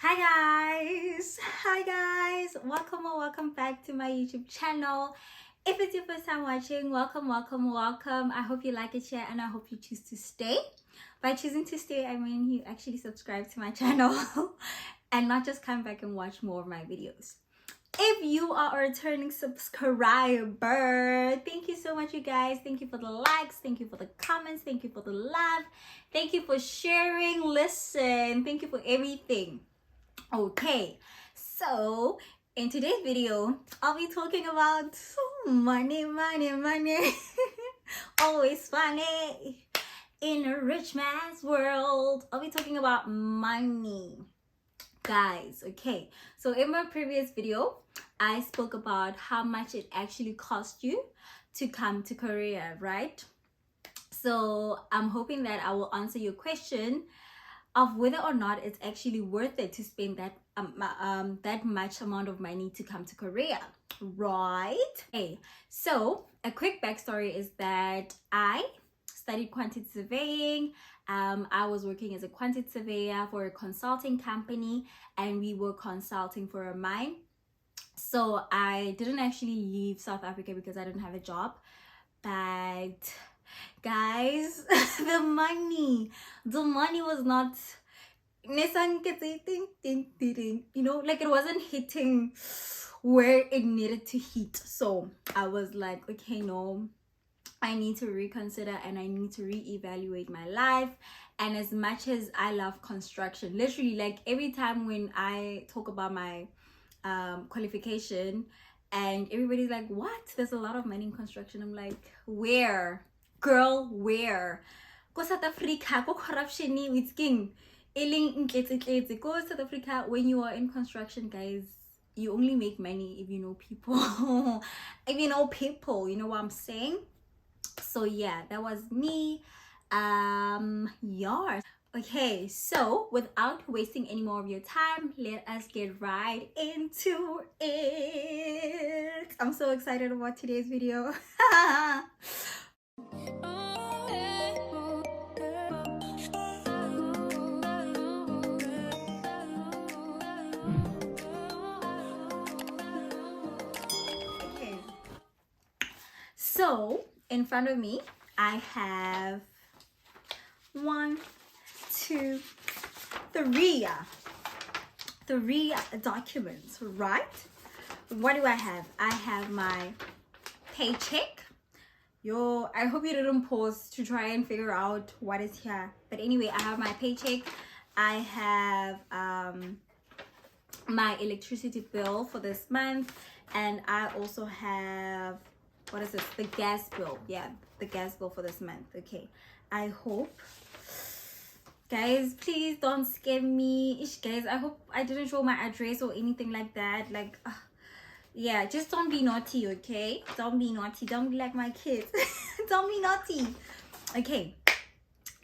Hi guys, welcome or welcome back to my YouTube channel. If it's your first time watching, welcome. I hope you like it, share, and I hope you choose to stay. By choosing to stay, I mean you actually subscribe to my channel and not just come back and watch more of my videos. If you are a returning subscriber, thank you so much, you guys. Thank you for the likes, thank you for the comments, thank you for the love, thank you for sharing. Listen, thank you for everything. Okay, so in today's video, I'll be talking about money. Always funny in a rich man's world. I'll be talking about money, guys. Okay, so in my previous video, I spoke about how much it actually cost you to come to Korea, right? So I'm hoping that I will answer your question of whether or not it's actually worth it to spend that much amount of money to come to Korea, right? Okay, so a quick backstory is that I studied quantity surveying. I was working as a quantity surveyor for a consulting company, and we were consulting for a mine. So I didn't actually leave South Africa because I didn't have a job, but guys, the money was not, you know, like it wasn't hitting where it needed to hit. So I was like, okay, no, I need to reconsider and I need to reevaluate my life. And as much as I love construction, literally, like every time when I talk about my qualification and everybody's like, what, there's a lot of money in construction, I'm like, where, girl, where? Go South Africa, go corruption with king. Go South Africa. When you are in construction, guys, you only make money if you know people. If you know people, you know what I'm saying? So yeah, that was me. Yours. Okay, so without wasting any more of your time, let us get right into it. I'm so excited about today's video. Okay, so in front of me, I have 1, 2, 3 documents, right? What do I have? I have my paycheck. I hope you didn't pause to try and figure out what is here, but anyway, I have my paycheck. I have my electricity bill for this month, and I also have, what is this, the gas bill. Yeah, the gas bill for this month. Okay, I hope, guys, please don't scam me. Guys, I hope I didn't show my address or anything like that. Like yeah, just don't be naughty, okay? Don't be naughty. Don't be like my kids. Don't be naughty. Okay,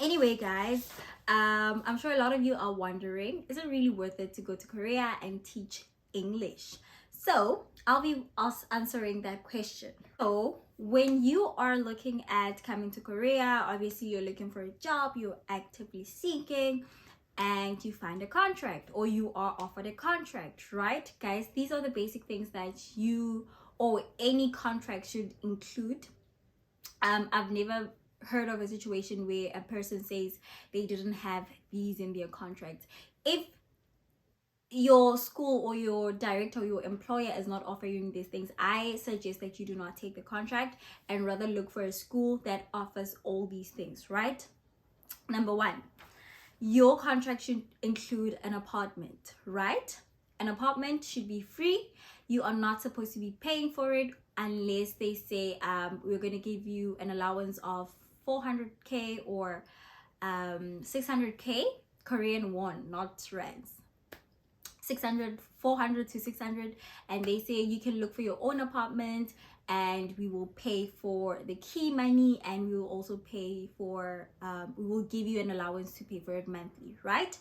anyway, guys, I'm sure a lot of you are wondering, is it really worth it to go to Korea and teach English? So I'll be answering that question. So when you are looking at coming to Korea, obviously you're looking for a job, you're actively seeking, and you find a contract or you are offered a contract, right? Guys, these are the basic things that you or any contract should include. I've never heard of a situation where a person says they didn't have these in their contract. If your school or your director or your employer is not offering these things, I suggest that you do not take the contract and rather look for a school that offers all these things, right? Number 1, your contract should include an apartment, right? An apartment should be free. You are not supposed to be paying for it unless they say we're going to give you an allowance of 400k or 600k Korean won, not rands. 400 to 600, and they say you can look for your own apartment and we will pay for the key money, and we will also pay for we will give you an allowance to pay for it monthly, right?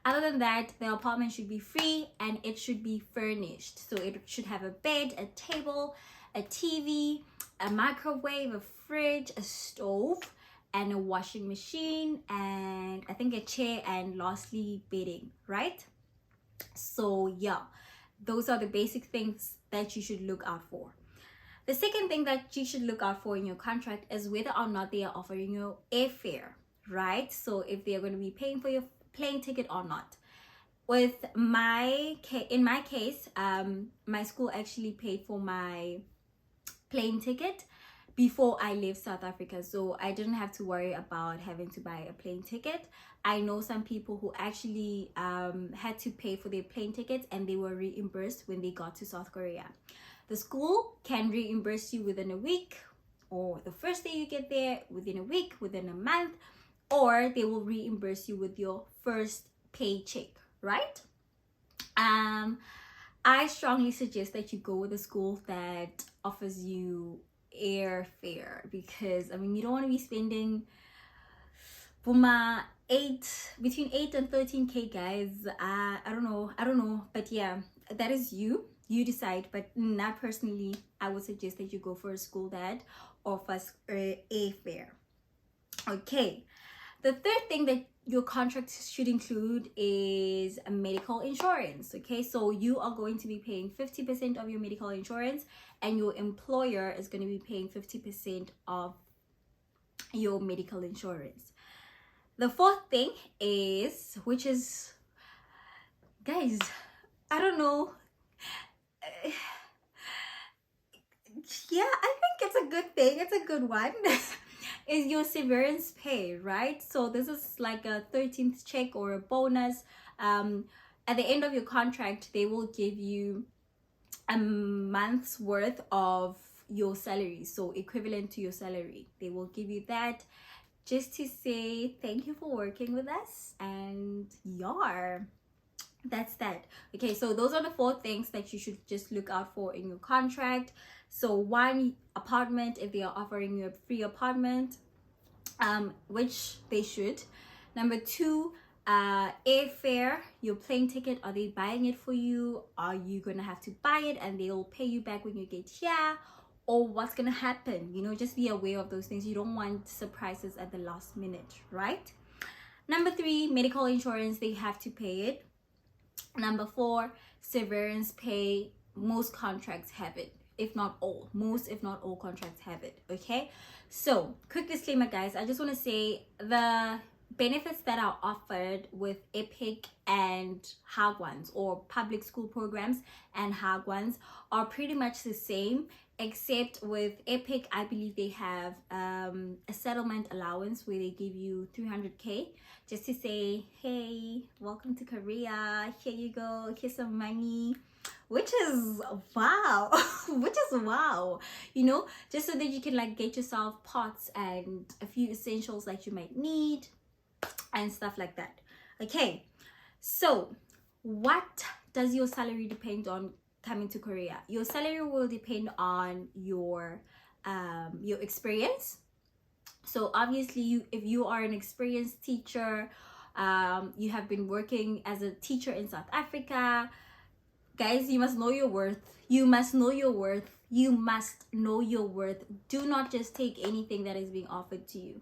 Other than that, the apartment should be free and it should be furnished. So it should have a bed, a table, a TV, a microwave, a fridge, a stove, and a washing machine, and I think a chair, and lastly bedding, right? So yeah, those are the basic things that you should look out for. The second thing that you should look out for in your contract is whether or not they are offering you airfare, right? So if they are going to be paying for your plane ticket or not. With in my case, my school actually paid for my plane ticket before I left South Africa, so I didn't have to worry about having to buy a plane ticket. I know some people who actually had to pay for their plane tickets and they were reimbursed when they got to South Korea. The school can reimburse you within a week, or the first day you get there, within a week, within a month, or they will reimburse you with your first paycheck, right? I strongly suggest that you go with a school that offers you airfare, because I mean, you don't want to be spending between 8 and 13k, guys. I don't know, but yeah, that is you decide. But not personally, I would suggest that you go for a school that offers airfare. Okay, the third thing that your contract should include is a medical insurance. Okay, so you are going to be paying 50% of your medical insurance, and your employer is going to be paying 50% of your medical insurance. The fourth thing is, which is, guys, I don't know. Yeah, I think it's a good thing. It's a good one. Is your severance pay, right? So this is like a 13th check or a bonus. At the end of your contract, they will give you a month's worth of your salary, so equivalent to your salary. They will give you that just to say thank you for working with us, and that's that. Okay, so those are the four things that you should just look out for in your contract. So one, apartment, if they are offering you a free apartment, which they should. Number two, airfare, your plane ticket, are they buying it for you? Are you gonna have to buy it and they'll pay you back when you get here? Or what's gonna happen? You know, just be aware of those things. You don't want surprises at the last minute, right? Number three, medical insurance, they have to pay it. Number four, severance pay. Most contracts have it, if not all. Most, if not all, contracts have it. Okay, so quick disclaimer, guys. I just want to say the benefits that are offered with EPIC and Hagwons, or public school programs and Hagwons, are pretty much the same, except with EPIC, I believe they have a settlement allowance where they give you 300k just to say, hey, welcome to Korea, here you go, here's some money, which is wow. Which is wow, you know, just so that you can like get yourself pots and a few essentials that you might need and stuff like that. Okay, so what does your salary depend on coming to Korea? Your salary will depend on your experience. So obviously, if you are an experienced teacher, you have been working as a teacher in South Africa, guys, you must know your worth. You must know your worth. You must know your worth. Do not just take anything that is being offered to you.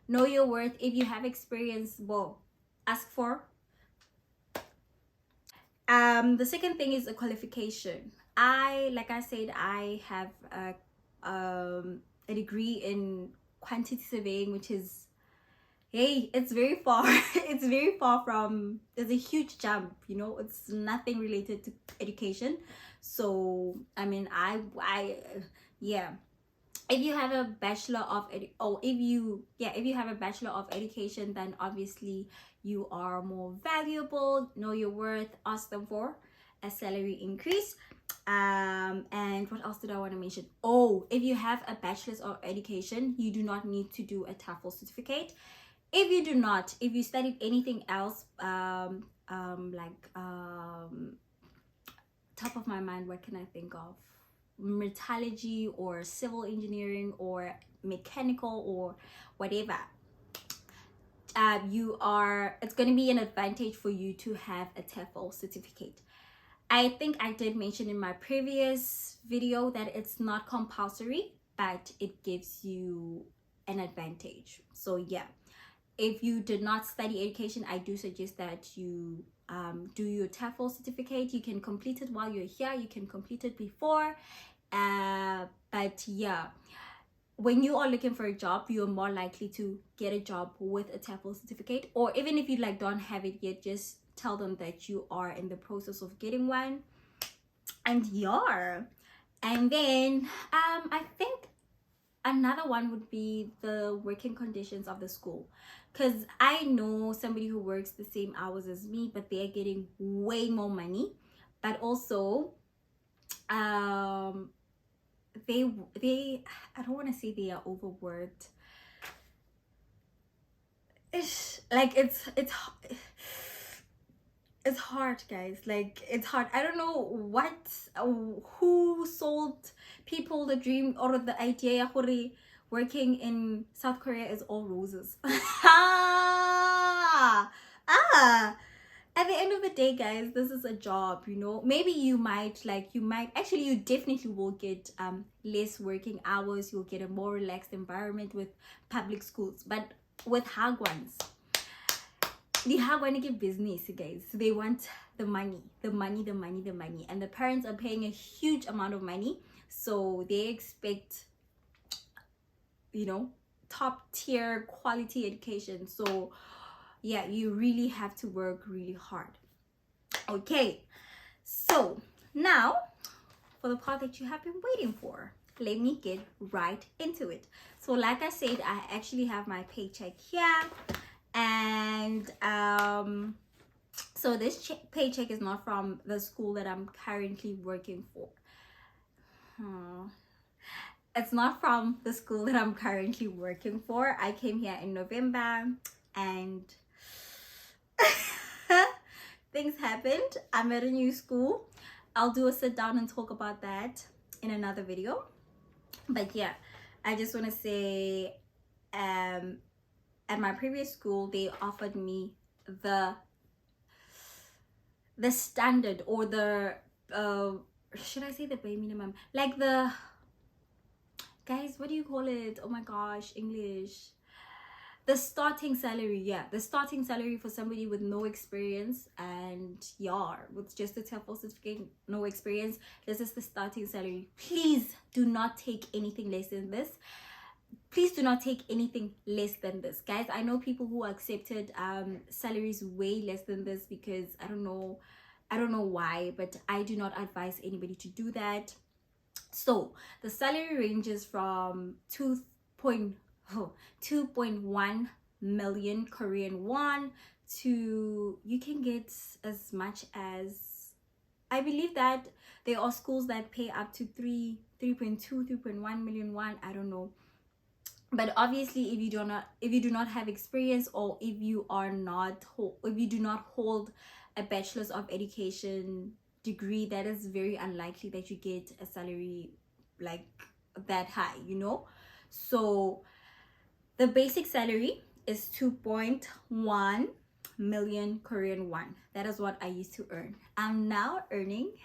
Know your worth. If you have experience, well, ask for. The second thing is a qualification. Like I said, I have a degree in quantity surveying, which is, hey, it's very far. It's very far from, there's a huge jump, you know, it's nothing related to education. So I mean, yeah, if you have a bachelor of if you have a bachelor of education, then obviously you are more valuable. Know your worth. Ask them for a salary increase. And what else did I want to mention? Oh, if you have a bachelor's of education, you do not need to do a TOEFL certificate. If you studied anything else, top of my mind, what can I think of? Metallurgy or civil engineering or mechanical or whatever, it's going to be an advantage for you to have a TOEFL certificate. I think I did mention in my previous video that it's not compulsory, but it gives you an advantage. So yeah, if you did not study education, I do suggest that you do your TEFL certificate. You can complete it while you're here, you can complete it before, but yeah, when you are looking for a job, you're more likely to get a job with a TEFL certificate. Or even if you like don't have it yet, just tell them that you are in the process of getting one. And yeah, and then I think another one would be the working conditions of the school, because I know somebody who works the same hours as me, but they're getting way more money. But also they I don't want to say they are overworked. Like it's hard, guys. Like it's hard. I don't know who sold people the dream or the idea working in South Korea is all roses. At the end of the day, guys, this is a job, you know. Maybe you definitely will get less working hours. You'll get a more relaxed environment with public schools. But with Hagwons, the Hagwons business, guys. They want the money, and the parents are paying a huge amount of money, so they expect, you know, top tier quality education. So yeah, you really have to work really hard. Okay, so now for the part that you have been waiting for, let me get right into it. So like I said, I actually have my paycheck here, and so this paycheck is not from the school that I'm currently working for. It's not from the school that I'm currently working for. I came here in November, and things happened. I'm at a new school. I'll do a sit down and talk about that in another video. But yeah, I just want to say, at my previous school, they offered me the standard, or the should I say the bare minimum, like the, guys, what do you call it? Oh my gosh, English. The starting salary. Yeah, the starting salary for somebody with no experience, and yeah, with just a TEFL certificate, no experience. This is the starting salary. Please do not take anything less than this. Please do not take anything less than this, guys. I know people who accepted salaries way less than this, because I don't know why, but I do not advise anybody to do that. So the salary ranges from 2.1 million Korean won to, you can get as much as, I believe that there are schools that pay up to 3.1 million won. I don't know. But obviously, if you do not have experience, or if you do not hold a bachelor's of education degree, that is very unlikely that you get a salary like that high, you know. So the basic salary is 2.1 million Korean won. That is what I used to earn. I'm now earning,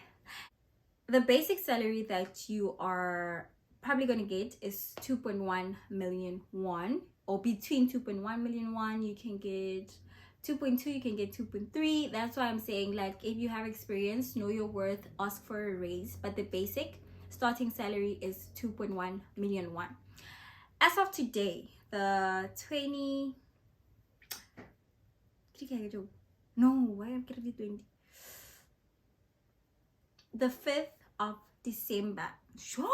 the basic salary that you are probably going to get is 2.1 million won, or between 2.1 million won. You can get 2.2, you can get 2.3. That's why I'm saying, like, if you have experience, know your worth, ask for a raise. But the basic starting salary is 2.1 million won. As of today, the 20, no, why am I 20? The 5th of December. Sure.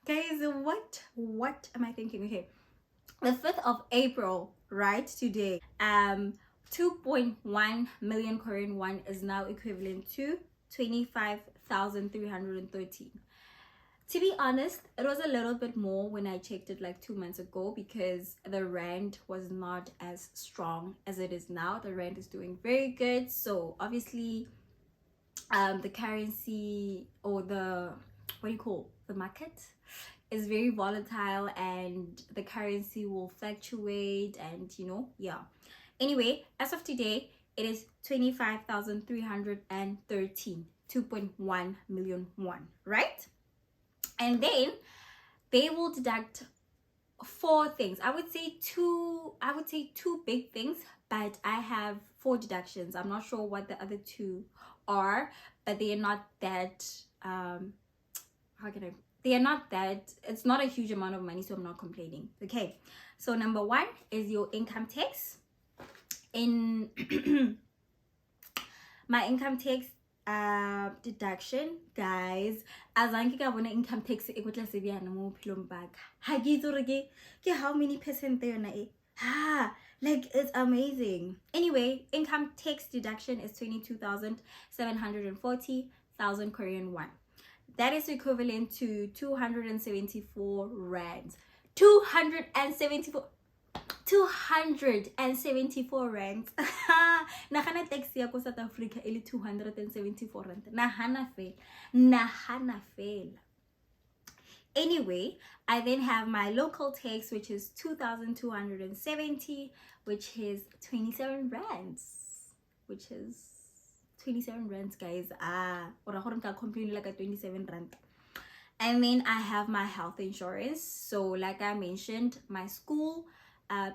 Guys, what am I thinking? Okay, the 5th of April, right, today, 2.1 million Korean won is now equivalent to 25,313. To be honest, it was a little bit more when I checked it like 2 months ago, because the rand was not as strong as it is now. The rand is doing very good, so obviously the currency, or the, what do you call, the market is very volatile, and the currency will fluctuate, and you know, yeah. Anyway, as of today, it is 25,313, 2.1 million won, right? And then they will deduct four things. I would say two big things, but I have four deductions. I'm not sure what the other two are, but they are not that how can I, they are not that, it's not a huge amount of money, so I'm not complaining. Okay, so number one is your income tax. In my income tax deduction, guys, azange ka bona income tax e gotla se bjana mo bophelong ba ka. Ha ke itse gore ke how many percent yona e. Like, it's amazing. Anyway, income tax deduction is 22,740,000 Korean won. That is equivalent to 274 rands. 274 rands. Nahana taxi ya ko South Africa ele 274 rand. Nahana fail. Anyway, I then have my local tax, which is 2,270, which is 27 rands. Which is 27 rands, guys. Or I can't complain like a 27 rand. And then I have my health insurance. So like I mentioned, my school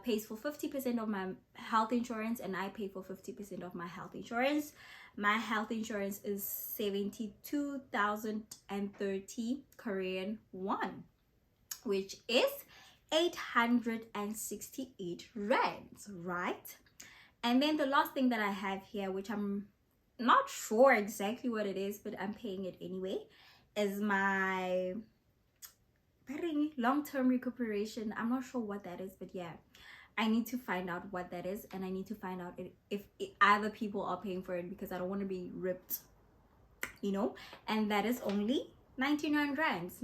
pays for 50% of my health insurance, and I pay for 50% of my health insurance. My health insurance is 72,030 Korean won, which is 868 rands, right? And then the last thing that I have here, which I'm not sure exactly what it is, but I'm paying it anyway, is my long-term recuperation. I'm not sure what that is, but yeah, I need to find out what that is, and I need to find out if other people are paying for it, because I don't want to be ripped, you know. And that is only 99 rands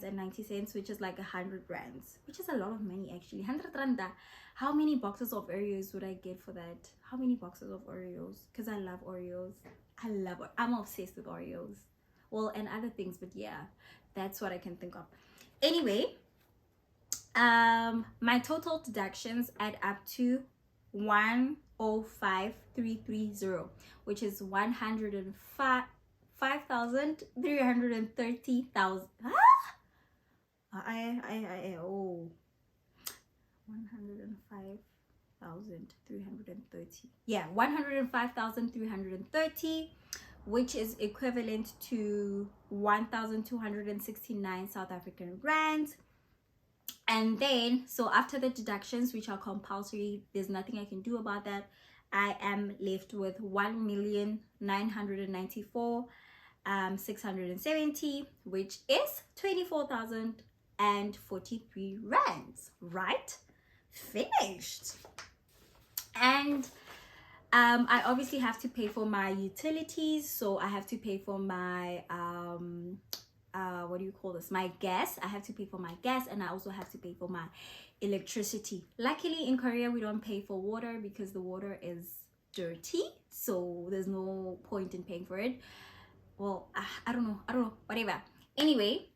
and 90 cents, which is like 100 rands, which is a lot of money actually. 100 rand. How many boxes of Oreos would I get for that? How many boxes of Oreos? Because I love Oreos. I'm obsessed with Oreos. Well, and other things, but yeah, that's what I can think of. Anyway, my total deductions add up to 105,330, which is 105,330,000. 105,330. Yeah, 105,330, which is equivalent to 1,269 South African rands. And then, so after the deductions, which are compulsory, there's nothing I can do about that. I am left with 1,994,670, which is 24,043 rands, right? Finished. And I obviously have to pay for my utilities, so I have to pay for my what do you call this, my gas. I have to pay for my gas, and I also have to pay for my electricity. Luckily in Korea we don't pay for water because the water is dirty, so there's no point in paying for it. Well, I don't know, whatever. Anyway,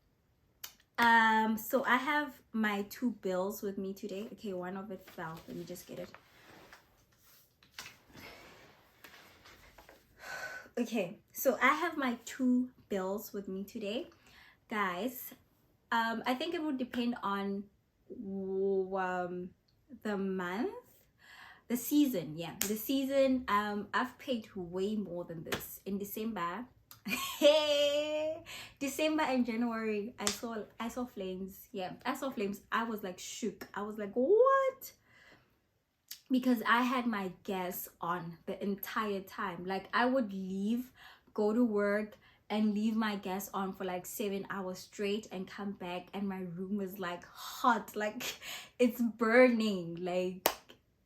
so I have my two bills with me today. Okay, one of it fell, let me just get it. Okay, so I have my two bills with me today, guys. I think it would depend on the month, the season. Yeah, the season. I've paid way more than this in December. December and January, I saw flames. Yeah, I saw flames. I was like shook. I was like, what? Because I had my gas on the entire time. Like, I would leave, go to work, and leave my gas on for like 7 hours straight and come back, and my room was like hot, like it's burning. Like,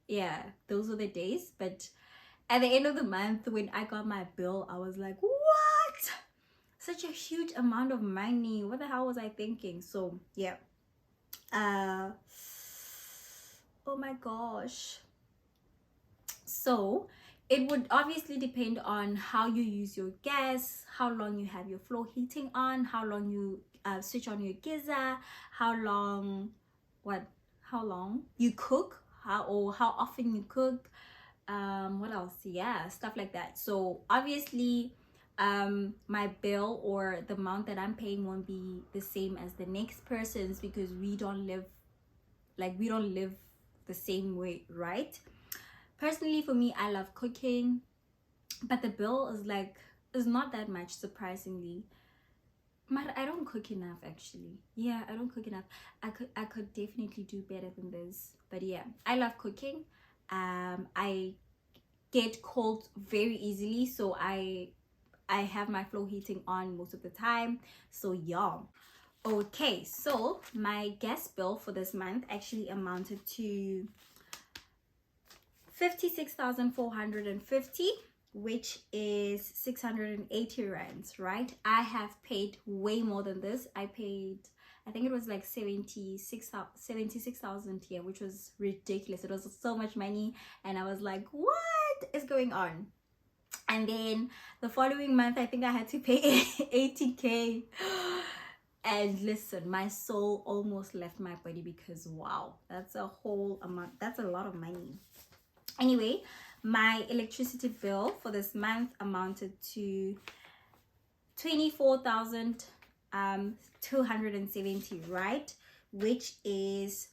yeah, those were the days. But at the end of the month, when I got my bill, I was like, what? Such a huge amount of money. What the hell was I thinking? So yeah, oh my gosh. So it would obviously depend on how you use your gas, how long you have your floor heating on, how long you switch on your geyser, how long you cook, how often you cook, what else? Yeah, stuff like that. So obviously my bill or the amount that I'm paying won't be the same as the next person's, because we don't live like we don't live the same way, right? Personally, for me, I love cooking, but the bill is not that much, surprisingly. But I don't cook enough, actually. Yeah, I don't cook enough. I could definitely do better than this. But yeah, I love cooking. I get cold very easily, so I have my floor heating on most of the time. So yeah. Okay, so my gas bill for this month actually amounted to 56,450, which is 680 rands, right? I have paid way more than this. I think it was like 76,000 here, which was ridiculous. It was so much money, and I was like, what is going on? And then the following month, I think I had to pay 80k. And listen, my soul almost left my body, because wow, that's a whole amount. That's a lot of money. Anyway, my electricity bill for this month amounted to 24,270, right? Which is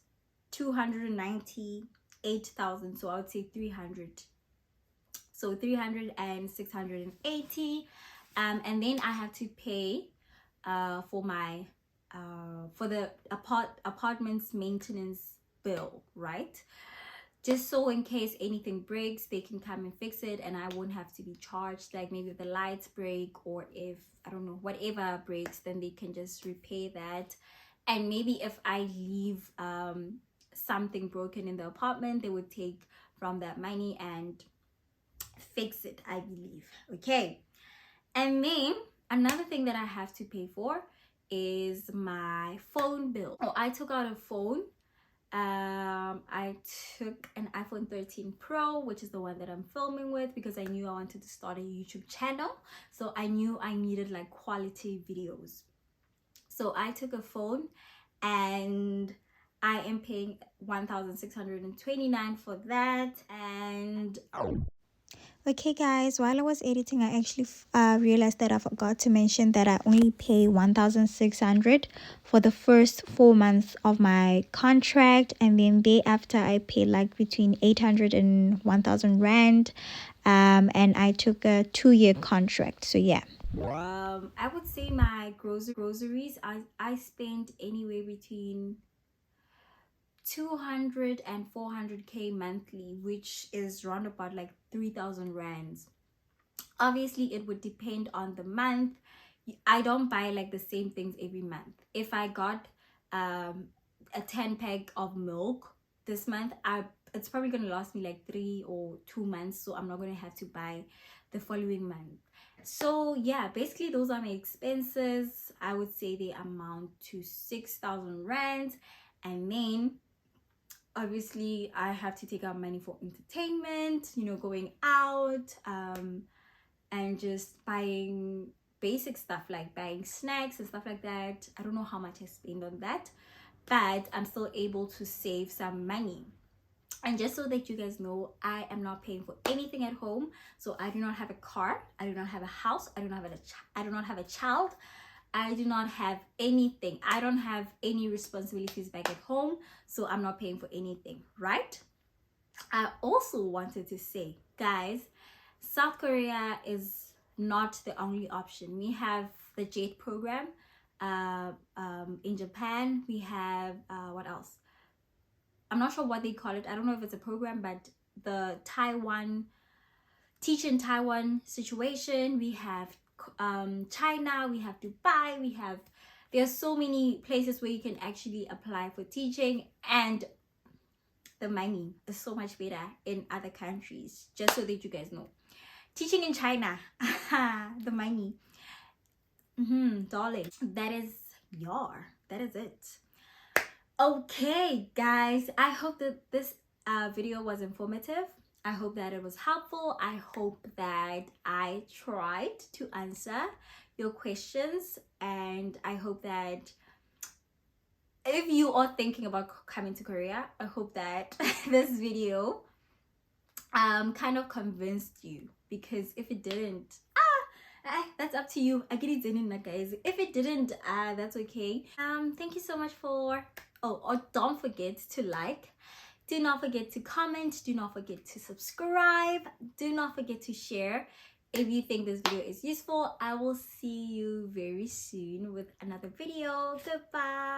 298,000. So I would say 300. So 300 and 680. And then I have to pay for my for the apartment's maintenance bill, right? Just so in case anything breaks, they can come and fix it, and I won't have to be charged. Like maybe if the lights break, or if, I don't know, whatever breaks, then they can just repair that. And maybe if I leave something broken in the apartment, they would take from that money and fix it, I believe. Okay. And then another thing that I have to pay for is my phone bill. Oh, I took out a phone. I took an iPhone 13 Pro, which is the one that I'm filming with, because I knew I wanted to start a YouTube channel. So I knew I needed like quality videos. So I took a phone, and I am paying 1,629 for that. And okay guys, while I was editing, I actually realized that I forgot to mention that I only pay 1,600 for the first 4 months of my contract, and then day after I pay like between 800 and 1,000 rand, and I took a 2-year contract. So yeah. I would say my groceries, I spent anywhere between 200 and 400k monthly, which is round about like 3,000 rands. Obviously it would depend on the month. I don't buy like the same things every month. If I got a 10 pack of milk this month, it's probably gonna last me like 3 or 2 months, so I'm not gonna have to buy the following month. So yeah, basically those are my expenses. I would say they amount to 6,000 rands. And then obviously I have to take out money for entertainment, you know, going out, and just buying basic stuff like buying snacks and stuff like that. I don't know how much I spend on that, but I'm still able to save some money. And just so that you guys know, I am not paying for anything at home. So I do not have a car, I do not have a house, I do not have a child, I do not have anything. I don't have any responsibilities back at home, so I'm not paying for anything, right? I also wanted to say, guys, South Korea is not the only option. We have the JET program. In Japan, we have what else? I'm not sure what they call it. I don't know if it's a program, but the Taiwan Teach in Taiwan situation. We have China, we have Dubai, there's so many places where you can actually apply for teaching, and the money is so much better in other countries, just so that you guys know. Teaching in China, the money, darling, that is it. Okay guys, I hope that this video was informative. I hope that it was helpful. I hope that I tried to answer your questions, and I hope that if you are thinking about coming to Korea, I hope that this video kind of convinced you, because if it didn't, that's up to you. I get it in, guys. If it didn't, that's okay. Thank you so much for or don't forget to like. Do not forget to comment. Do not forget to subscribe. Do not forget to share. If you think this video is useful, I will see you very soon with another video. Goodbye.